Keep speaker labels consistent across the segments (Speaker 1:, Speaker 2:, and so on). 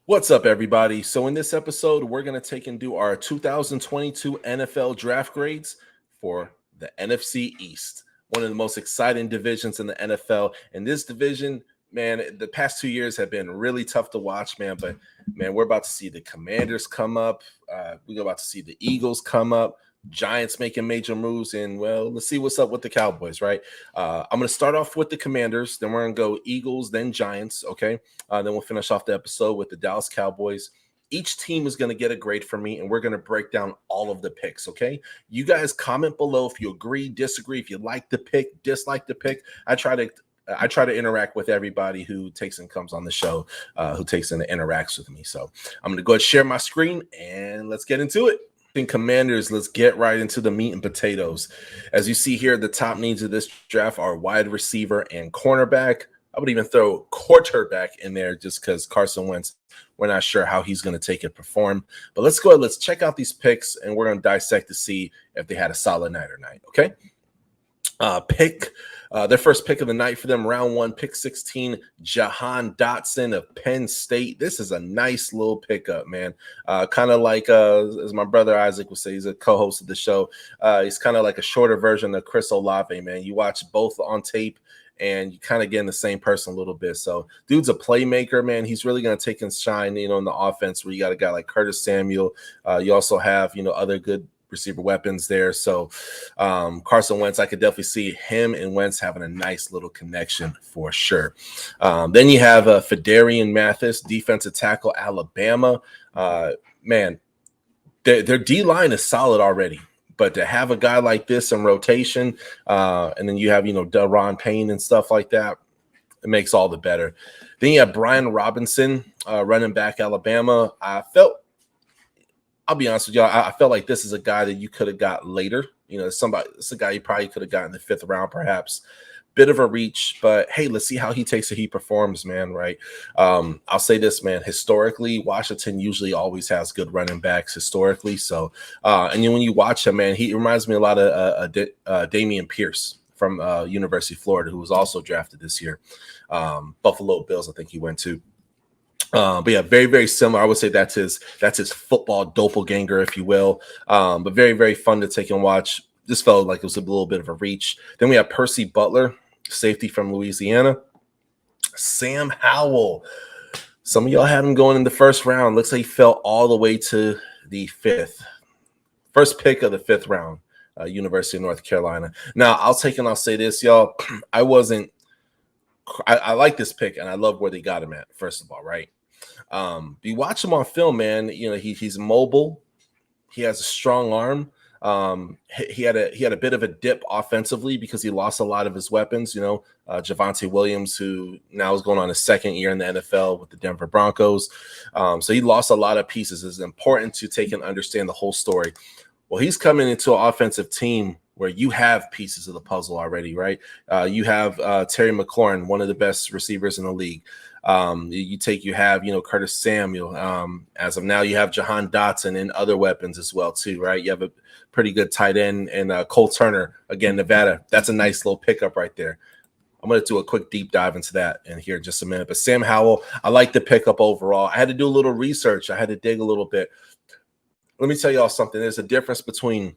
Speaker 1: What's up, everybody? So in this episode, we're going to take and do our 2022 NFL draft grades for the NFC East, one of the most exciting divisions in the NFL. And this division, man, the past 2 years have been really tough to watch, man. But, man, we're about to see the Commanders come up. We're about to see the Eagles come up. Giants making major moves, and well, let's see what's up with the Cowboys, right? I'm going to start off with the Commanders, then we're going to go Eagles, then Giants, okay? Then we'll finish off the episode with the Dallas Cowboys. Each team is going to get a grade from me, and we're going to break down all of the picks, okay? You guys comment below if you agree, disagree, if you like the pick, dislike the pick. I try to interact with everybody who takes and comes on the show, who takes and interacts with me. So I'm going to go ahead and share my screen, and let's get into it. Commanders, let's get right into the meat and potatoes. As you see here, the top needs of this draft are wide receiver and cornerback. I would even throw quarterback in there just because Carson Wentz, we're not sure how he's going to take and perform. But let's go ahead, let's check out these picks, and we're going to dissect to see if they had a solid night or not, okay? Their first pick of the night for them, round 1, pick 16, Jahan Dotson of Penn State. This is a nice little pickup, man. Kind of like, as my brother Isaac would say, he's a co-host of the show. He's kind of like a shorter version of Chris Olave, man. You watch both on tape, and you kind of get in the same person a little bit. So, dude's a playmaker, man. He's really going to take and shine, in the offense where you got a guy like Curtis Samuel. You also have, other good receiver weapons there. So Carson Wentz, I could definitely see him and Wentz having a nice little connection for sure. Then you have Fedarian Mathis, defensive tackle, Alabama. Man, their D-line is solid already. But to have a guy like this in rotation, and then you have, Daron Payne and stuff like that, it makes all the better. Then you have Brian Robinson, running back, Alabama. I'll be honest with y'all. I felt like this is a guy that you could have got later. It's a guy you probably could have gotten in the 5th round, perhaps. Bit of a reach, but hey, let's see how he takes it. He performs, man. Right? I'll say this, man. Historically, Washington usually always has good running backs historically. So, and then when you watch him, man, he reminds me a lot of Damian Pierce from University of Florida, who was also drafted this year. Buffalo Bills, I think he went to. But yeah, very, very similar. I would say that's his football doppelganger, if you will. But very, very fun to take and watch. This felt like it was a little bit of a reach. Then we have Percy Butler, safety from Louisiana. Sam Howell. Some of y'all had him going in the 1st round. Looks like he fell all the way to the 5th. First pick of the 5th round, University of North Carolina. Now, I'll say this, y'all. I like this pick, and I love where they got him at, first of all, right? You watch him on film, man. He's mobile. He has a strong arm. He had a bit of a dip offensively because he lost a lot of his weapons. Javonte Williams, who now is going on his 2nd year in the NFL with the Denver Broncos. So he lost a lot of pieces. It's important to take and understand the whole story. Well, he's coming into an offensive team where you have pieces of the puzzle already, right? You have Terry McLaurin, one of the best receivers in the league. You have Curtis Samuel. As of now, you have Jahan Dotson and other weapons as well too, right? You have a pretty good tight end, and Cole Turner, again, Nevada. That's a nice little pickup right there. I'm going to do a quick deep dive into that in here in just a minute. But Sam Howell, I like the pickup overall. I had to do a little research. I had to dig a little bit. Let me tell y'all something. There's a difference between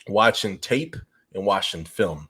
Speaker 1: watching tape and watching film.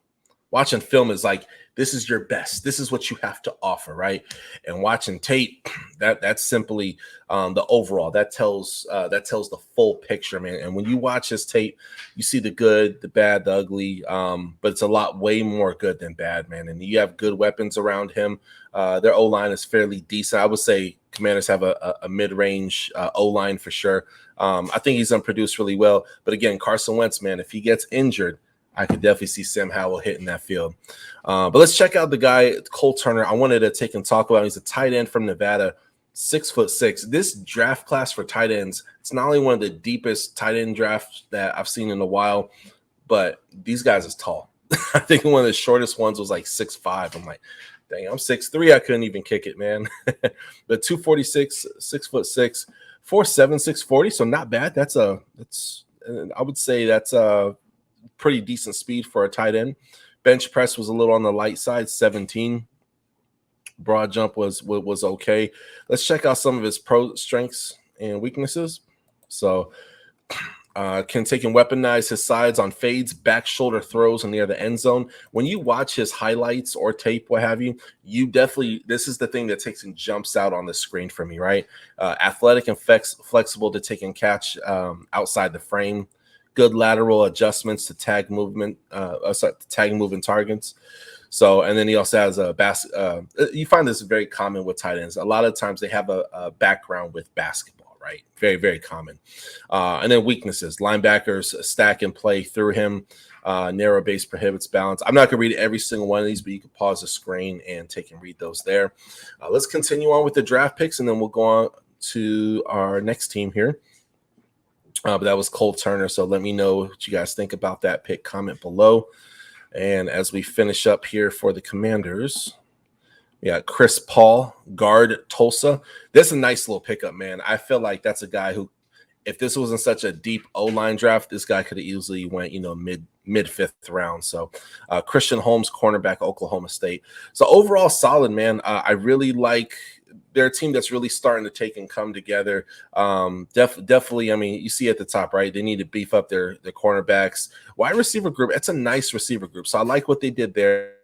Speaker 1: Watching film is like, this is your best. This is what you have to offer, right? And watching tape, that's simply the overall. That tells the full picture, man. And when you watch his tape, you see the good, the bad, the ugly. But it's a lot way more good than bad, man. And you have good weapons around him. Their O-line is fairly decent. I would say Commanders have a mid-range O-line for sure. I think he's produced really well. But again, Carson Wentz, man, if he gets injured, I could definitely see Sam Howell hitting that field. But let's check out the guy, Cole Turner. I wanted to take and talk about him. He's a tight end from Nevada, 6'6". This draft class for tight ends, it's not only one of the deepest tight end drafts that I've seen in a while, but these guys is tall. I think one of the shortest ones was like 6'5". I'm like, dang, I'm 6'3". I couldn't even kick it, man. But 246, 6'6", 4'7", 640. So not bad. I would say that's a pretty decent speed for a tight end. Bench press was a little on the light side, 17. Broad jump was okay. Let's check out some of his pro strengths and weaknesses. So can take and weaponize his sides on fades, back shoulder throws, and near the end zone. When you watch his highlights or tape, what have you, you definitely, this is the thing that takes and jumps out on the screen for me, right? Athletic and flexible to take and catch outside the frame. Good lateral adjustments to tag movement, tag moving targets. So, and then he also has a you find this very common with tight ends. A lot of times they have a background with basketball, right? Very, very common. And then weaknesses: linebackers stack and play through him. Narrow base prohibits balance. I'm not going to read every single one of these, but you can pause the screen and take and read those there. Let's continue on with the draft picks, and then we'll go on to our next team here. But that was Cole Turner. So let me know what you guys think about that pick. Comment below. And as we finish up here for the Commanders, we got Chris Paul, guard, Tulsa. That's a nice little pickup, man. I feel like that's a guy who, if this wasn't such a deep O-line draft, this guy could have easily went, mid fifth round. So Christian Holmes, cornerback, Oklahoma State. So overall, solid, man. I really like. They're a team that's really starting to take and come together. Definitely, I mean, you see at the top, right? They need to beef up their cornerbacks. Wide receiver group, it's a nice receiver group. So I like what they did there.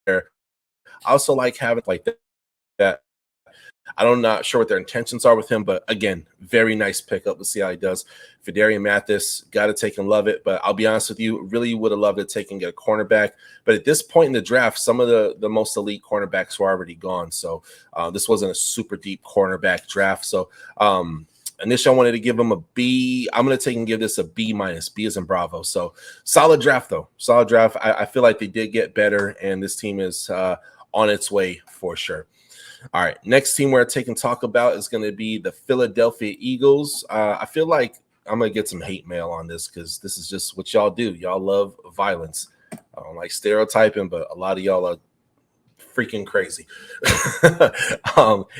Speaker 1: I also like having like that. I'm not sure what their intentions are with him, but again, very nice pickup. Let's see how he does. Fidarian Mathis, got to take and love it. But I'll be honest with you, really would have loved to take and get a cornerback. But at this point in the draft, some of the most elite cornerbacks were already gone. So this wasn't a super deep cornerback draft. So initially, I wanted to give him a B. I'm going to take and give this a B minus. B as in Bravo. So solid draft, though. Solid draft. I feel like they did get better, and this team is on its way for sure. All right, next team we're taking talk about is going to be the Philadelphia Eagles. I feel like I'm going to get some hate mail on this because this is just what y'all do. Y'all love violence. I don't like stereotyping, but a lot of y'all are freaking crazy.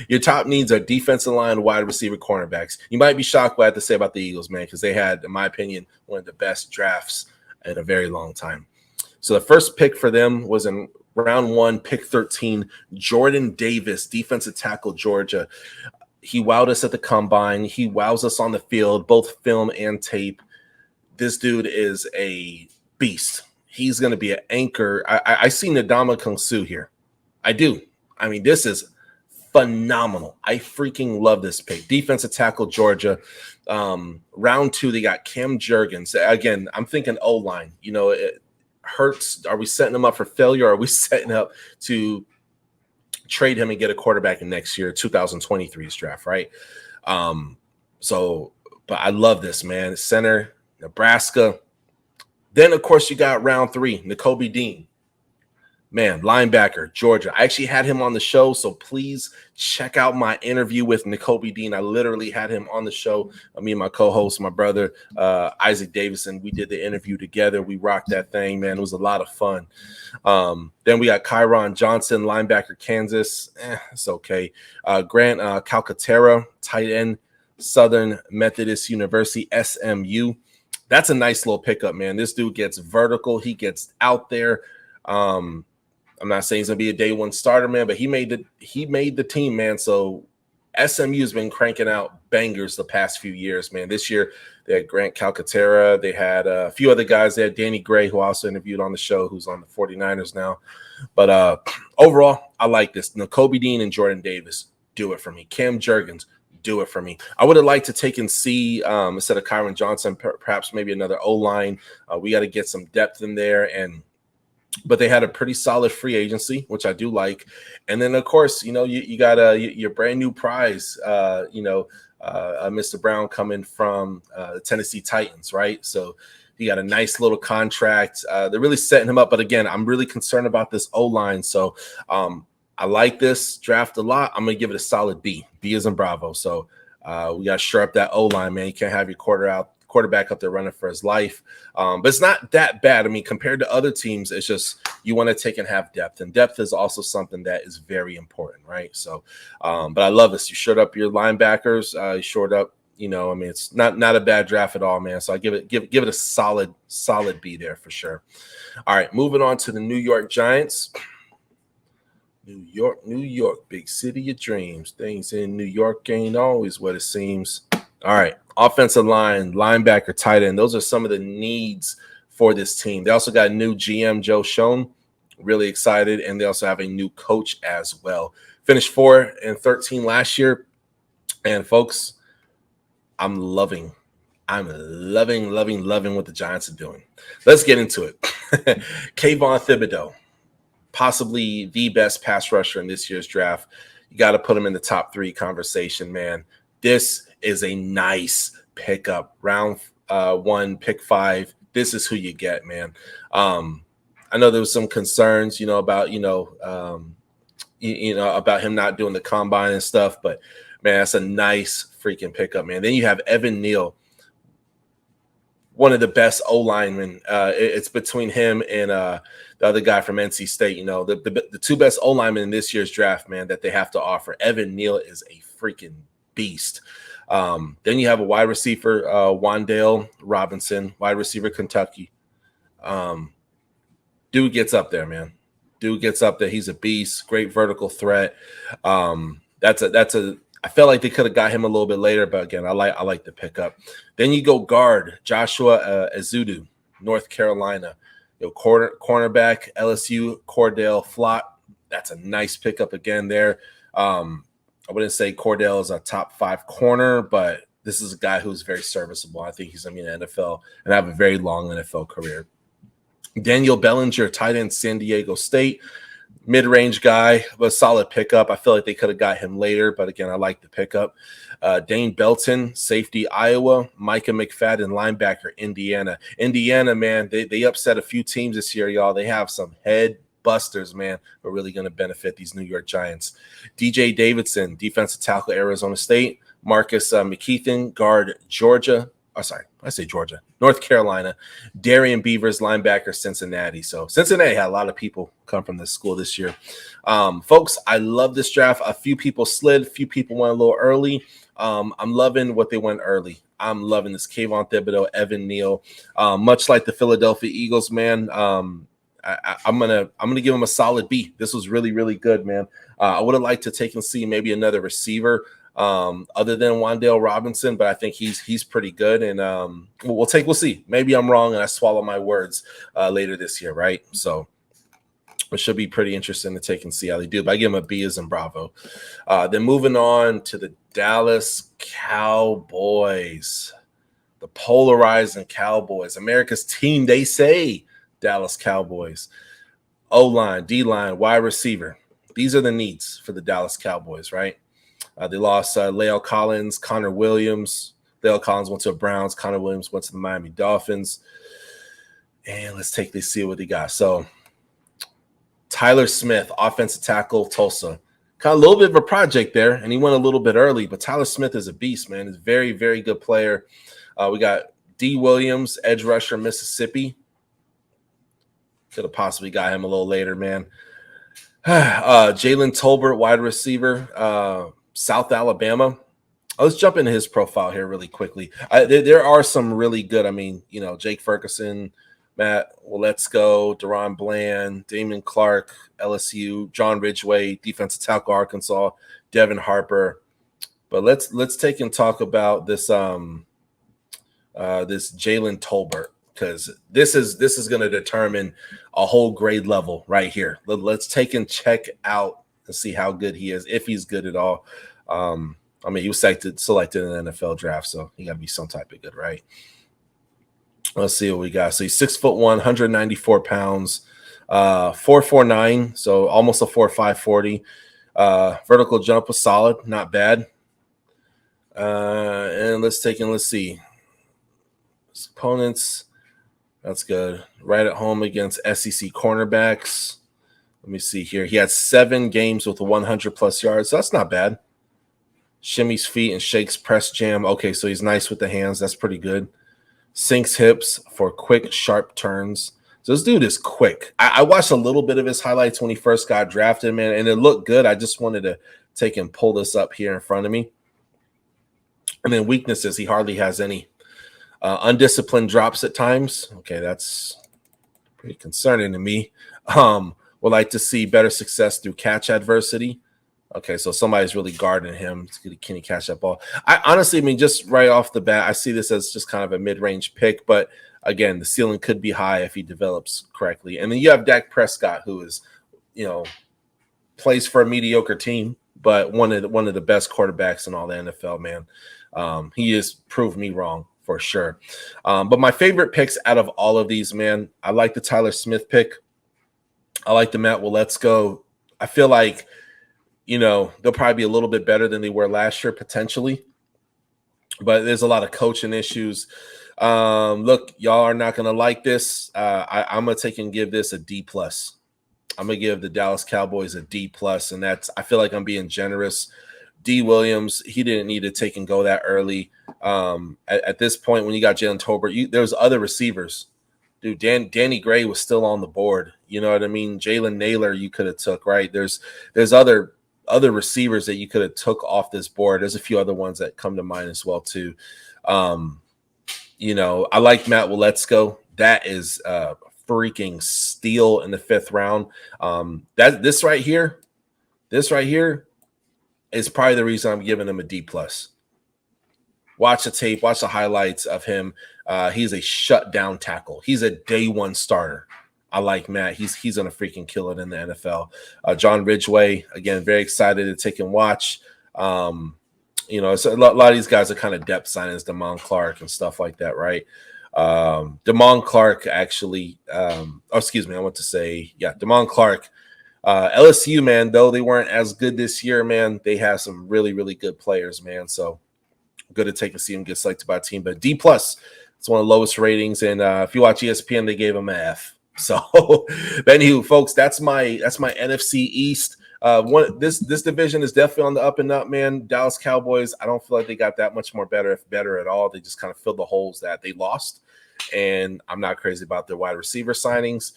Speaker 1: Your top needs are defensive line, wide receiver, cornerbacks. You might be shocked what I have to say about the Eagles, man, because they had, in my opinion, one of the best drafts in a very long time. So the first pick for them was in round 1, pick 13, Jordan Davis, defensive tackle, Georgia. He wowed us at the combine. He wows us on the field, both film and tape. This dude is a beast. He's going to be an anchor. I see Ndamukong Suh here. I do. I mean, this is phenomenal. I freaking love this pick. Defensive tackle, Georgia. Round 2, they got Cam Jurgens. Again, I'm thinking O-line. Hurts, are we setting him up for failure? Or are we setting up to trade him and get a quarterback in next year, 2023's draft, right? But I love this, man. Center, Nebraska. Then, of course, you got round 3, Nakobe Dean. Man, linebacker, Georgia. I actually had him on the show, so please check out my interview with Nakobe Dean. I literally had him on the show. Me and my co-host, my brother, Isaac Davison, we did the interview together. We rocked that thing, man. It was a lot of fun. Then we got Kyron Johnson, linebacker, Kansas. It's okay. Grant Calcaterra, tight end, Southern Methodist University, SMU. That's a nice little pickup, man. This dude gets vertical. He gets out there. I'm not saying he's gonna be a day one starter, man, but he made the team, man. So SMU has been cranking out bangers the past few years, man. This year they had Grant Calcaterra, they had a few other guys. They had Danny Gray, who I also interviewed on the show, who's on the 49ers now. But overall, I like this. Nakobe Dean and Jordan Davis, do it for me. Cam Jurgens, do it for me. I would have liked to take and see instead of Kyron Johnson, perhaps maybe another O-line. We got to get some depth in there, but they had a pretty solid free agency, which I do like. And then, of course, you got your brand new prize, Mr. Brown coming from the Tennessee Titans, right? So he got a nice little contract. They're really setting him up. But again, I'm really concerned about this O-line. So I like this draft a lot. I'm going to give it a solid B. B as in Bravo. So we got to shore up that O-line, man. You can't have your quarterback up there running for his life. But it's not that bad. I mean, compared to other teams, it's just you want to take and have depth. And depth is also something that is very important, right? So, but I love this. You shored up your linebackers. You shored up You know, I mean, it's not a bad draft at all, man. So I give it a solid B there for sure. All right, moving on to the New York Giants. New York, big city of dreams. Things in New York ain't always what it seems. All right, offensive line, linebacker, tight end. Those are some of the needs for this team. They also got new GM Joe Schoen. Really excited, and they also have a new coach as well. Finished 4-13 last year, and folks, I'm loving what the Giants are doing. Let's get into it. Kayvon Thibodeau, possibly the best pass rusher in this year's draft. You got to put him in the top 3 conversation, man. This is a nice pickup. Round 1, pick 5. This is who you get, man. I know there was some concerns, about, about him not doing the combine and stuff, but man, that's a nice freaking pickup, man. Then you have Evan Neal, one of the best O-linemen. It's between him and the other guy from NC State. The 2 best O-linemen in this year's draft, man, that they have to offer. Evan Neal is a freaking beast. Then you have a wide receiver, Wan'Dale Robinson, wide receiver, Kentucky. Dude gets up there, man. Dude gets up there. He's a beast. Great vertical threat. I felt like they could have got him a little bit later, but again, I like the pickup. Then you go guard Joshua Ezeudu, North Carolina. Cornerback LSU Cordell Flott. That's a nice pickup again there. I wouldn't say Cordell is a top 5 corner, but this is a guy who's very serviceable. I think he's going to be in the NFL and have a very long NFL career. Daniel Bellinger, tight end, San Diego State. Mid-range guy, but a solid pickup. I feel like they could have got him later, but again, I like the pickup. Dane Belton, safety, Iowa. Micah McFadden, linebacker, Indiana. Indiana, man, they upset a few teams this year, y'all. They have some head busters, man, who are really going to benefit these New York Giants. DJ Davidson, defensive tackle, Arizona State. Marcus McKeithen, guard, Georgia. North Carolina. Darian Beavers, linebacker, Cincinnati. So Cincinnati had a lot of people come from this school this year. Folks, I love this draft. A few people slid. A few people went a little early. I'm loving what they went early. I'm loving this Kayvon Thibodeau, Evan Neal. Much like the Philadelphia Eagles, man, I'm gonna give him a solid B. This was really, really good, man. I would have liked to take and see maybe another receiver other than Wan'Dale Robinson, but I think he's pretty good, and we'll see. Maybe I'm wrong and I swallow my words later this year, right? So it should be pretty interesting to take and see how they do. But I give him a B as in bravo. Then moving on to the Dallas Cowboys, the polarizing Cowboys, America's team. They say Dallas Cowboys. O-line, D-line, wide receiver. These are the needs for the Dallas Cowboys, right? They lost La'el Collins, Connor Williams. La'el Collins went to the Browns. Connor Williams went to the Miami Dolphins. And let's see what they got. So Tyler Smith, offensive tackle, Tulsa. Kind of a little bit of a project there, and he went a little bit early, but Tyler Smith is a beast, man. He's a very, very good player. We got D. Williams, edge rusher, Mississippi. Could have possibly got him a little later, man. Jalen Tolbert, wide receiver, South Alabama. Let's jump into his profile here really quickly. There are some really good, Jake Ferguson, Matt Waletzko, Deron Bland, Damon Clark, LSU, John Ridgeway, defensive tackle, Arkansas, Devin Harper. But let's take and talk about this Jalen Tolbert, because this is going to determine a whole grade level right here. Let's take and check out and see how good he is, if he's good at all. He was selected in the NFL draft, so he got to be some type of good, right? Let's see what we got. So he's 6'1", 194 pounds, 4'4'9", so almost a 4'5", 40. Vertical jump was solid, not bad. And let's see. His opponents, that's good. Right at home against SEC cornerbacks. Let me see here. He had 7 games with 100-plus yards. So that's not bad. Shimmies feet and shakes press jam. Okay, so he's nice with the hands. That's pretty good. Sinks hips for quick, sharp turns. So this dude is quick. I watched a little bit of his highlights when he first got drafted, man, and it looked good. I just wanted to take and pull this up here in front of me. And then weaknesses, he hardly has any. Undisciplined drops at times. Okay, that's pretty concerning to me. Would like to see better success through catch adversity. Okay, so somebody's really guarding him. Can he catch that ball? I honestly, I mean, just right off the bat, I see this as just kind of a mid-range pick, but again, the ceiling could be high if he develops correctly. And then you have Dak Prescott, who is, plays for a mediocre team, but one of the best quarterbacks in all the NFL, man. He has proved me wrong for sure. But my favorite picks out of all of these, man, I like the Tyler Smith pick. I like the Matt Willetsko. I feel like, they'll probably be a little bit better than they were last year, potentially. But there's a lot of coaching issues. Look, y'all are not going to like this. I'm going to take and give this a D+. I'm going to give the Dallas Cowboys a D+, and I feel like I'm being generous. D. Williams, he didn't need to take and go that early. At this point, when you got Jalen Tolbert, there's other receivers. Dude, Danny Gray was still on the board. You know what I mean? Jalen Naylor you could have took, right? There's other receivers that you could have took off this board. There's a few other ones that come to mind as well, too. I like Matt Willetsko. That is a freaking steal in the 5th round. This right here is probably the reason I'm giving him a D+. Watch the tape, watch the highlights of him. He's a shutdown tackle. He's a day one starter. I like Matt. He's going to freaking kill it in the NFL. John Ridgeway, again, very excited to take and watch. It's a lot of these guys are kind of depth signings, Damon Clark and stuff like that, right? Damon Clark actually, Damon Clark. LSU, man, though they weren't as good this year, man, they have some really, really good players, man. So good to take and see him get selected by a team. But D+, it's one of the lowest ratings. And if you watch ESPN, they gave him an F. So, anywho, folks, that's my NFC East. This division is definitely on the up and up, man. Dallas Cowboys, I don't feel like they got that much more better, if better at all. They just kind of filled the holes that they lost. And I'm not crazy about their wide receiver signings.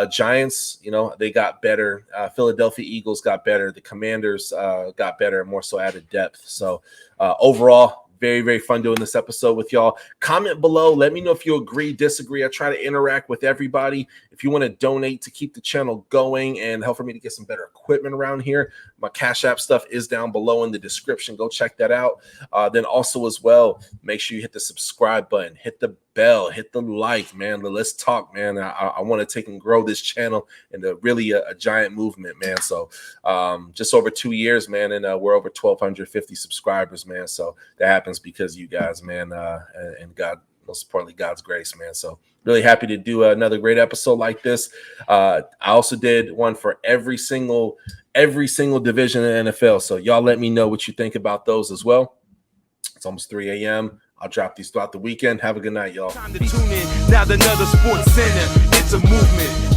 Speaker 1: Giants, they got better. Philadelphia Eagles got better. The Commanders got better, more so added depth. So overall, very, very fun doing this episode with y'all. Comment below. Let me know if you agree, disagree. I try to interact with everybody. If you want to donate to keep the channel going and help for me to get some better equipment around here, my Cash App stuff is down below in the description. Go check that out. Then also as well, make sure you hit the subscribe button, hit the bell, hit the like, man. Let's talk, man. I want to take and grow this channel into really a giant movement, man. So just over 2 years, man, and we're over 1,250 subscribers, man. So that happens because you guys, man, and God, most importantly, God's grace, man. So really happy to do another great episode like this. I also did one for every single division in the NFL. So y'all let me know what you think about those as well. It's almost 3 a.m. I'll drop these throughout the weekend. Have a good night, y'all. Time to tune in. Now another sports center. It's a movement.